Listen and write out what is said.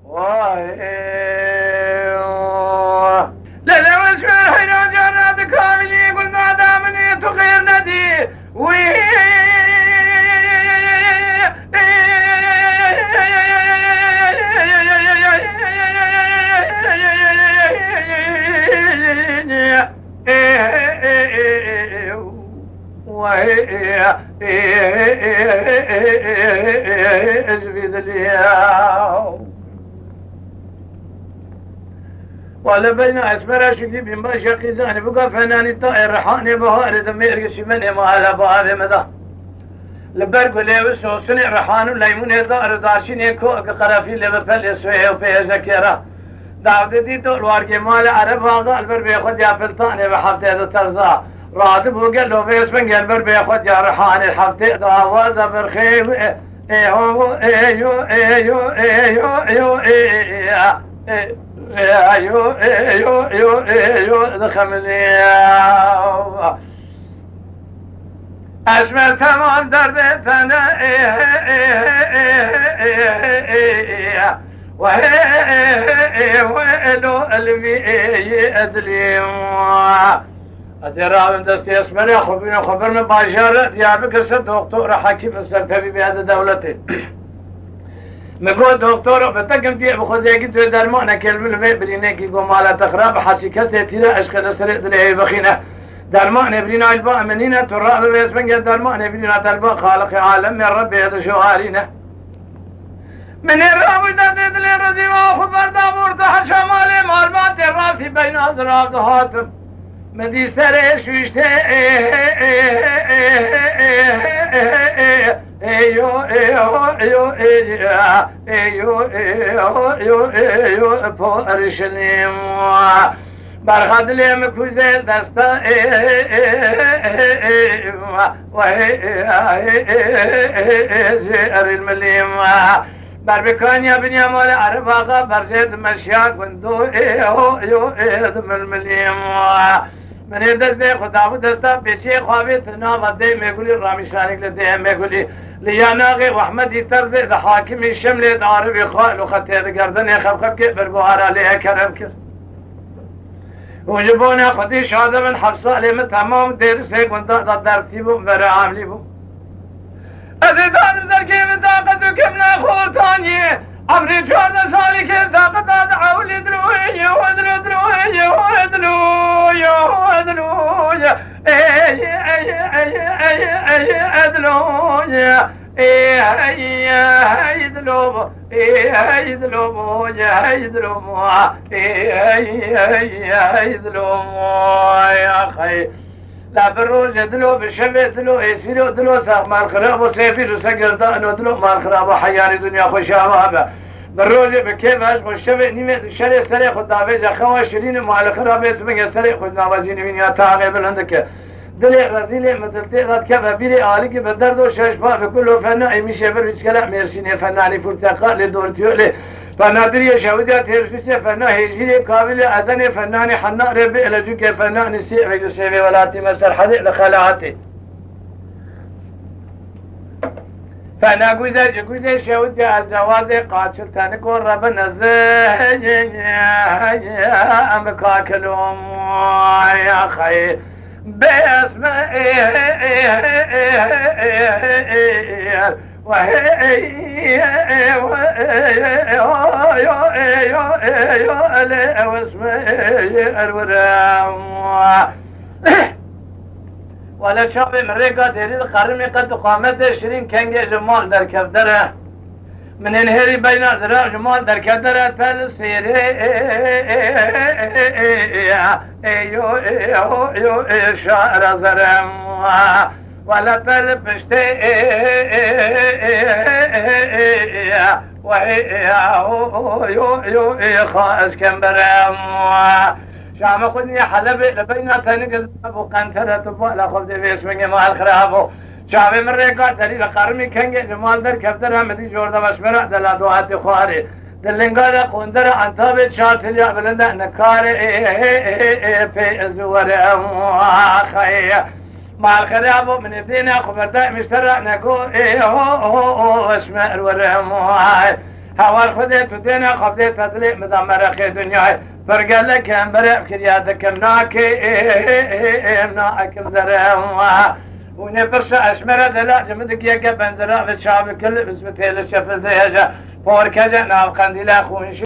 لا لا واسمع الحين جرات كاملي قلنا دامني تغير ندي ولا بين اسمر شدي بما شقي زاني بقى فناني طائر رحاني بهار دمير شمن ما على باب مدى لبرق ليوس وسني رحان ليمون دار داشين كو قرافي لبفل سوي وفي ذكرى داود دي تو الوار مال عرب هذا البر بياخذ يا فلطاني بحفته ترزا راتب وقال له في اسمن البر بياخذ يا رحان الحفته دعوه زبر خيب ايو ايو ايو ايو ايو ايو ايو ايو ايو دخلني اسمع تمام درب فنا وهلو الفي ادلي اترى من دستي اسمعني خبرنا باشارة يا بك دكتور حكيم السلفي بهذا دولتي مقول دكتور بتقم دي بخذ يجي درمانه كلمه برينك يقوم على تخراب حسي كسه تلا اشكال سريد له بخينه درمان برينا الباء منينه تراب بيسمن درمان برينا تلبا خالق عالم يا رب هذا شو علينا من الرابطه تدل رزي وخبر دابور تحت شمال معلومات الراسي بين اضراب هاتم مدي سري شوشته ايو ايو ايو ايو ايو ايو بورشنيم برخد لي مكوزه دستا زهر المليم بربكان يا بني مال عرب آقا برزيد مشيا كندو ايو ايو ايو المليم من دسته خدا و دستا پیچه خوابه تنا وده میگولی رامیشانک لده میگولی لیاناغی رحمتی طرز ده حاکم شمل دارب خال و خطه ده گردن خبخب که برگوهر علیه کرم کرد وجبونه خودی شاده من حفصه علیم تمام درسه گنده ده درتیبم بر عملی بم ازیدان زرگی و طاقت و کم نخورتانیه امری 14 سالی که طاقت عولی دروی ودرو دروی ودلو يا خي لا بالروج دلو بالشمس دلو يسيرو دلو ساق مال خراب وسيفي وسقر دانو دلو مال خراب وحياني دنيا خوشابه بالروج بكيف اشغل الشبه نيمه شري سري خد دافع خوا شيرين مال خراب اسمه سري خد نوازين من يا تعقب عندك دلي رذيله مثل تقعد كيف بيري عالك بالدرد وششفا بكل فنان مشي برج كلام ميرسيني فناني فرتقال لدورتيولي فنادري شهودات ترفيسه فنان هيجي قابل اذن فنان حناء ربي لجوك فنان سيء ويسوي ولاتي مسر حديق لخلاعتي فانا جوزة شهودة الجواز قاتل تنكون ربنا زي امكاكلهم يا خير باسم ولا شاب مريقا ديري القرمي قد قامت شرين كنجي جمال در كفدره من انهري بين ذراع جمال در كفدره تلسير ايو ايو ايو شعر زرم ولا تلبشتي وهي خاص كمبرم شام خدني حلب لبينا تنقز ابو قنتره تبع خذ في اسمه مع الخرابو شام مريقا دليل قرمي كنجي جمال در كفتر مدي جوردا مسمرا دلا دوات خواري دلنگا قندر انتاب شاتل بلند نكار في ازور خي مع الخرابو من الدين خبرت مشترع نكو اسمع الورم حوال خودت دنیا خفته تطلیق مدمرخ دنیای فرقلك امبرق كريادكم ناكم زرهم ونفرش اشمره دلا جمدك يكا بنزرا في الشعب كل بسم تيل الشفل ديجا فوركجا ناو قنديلا خونش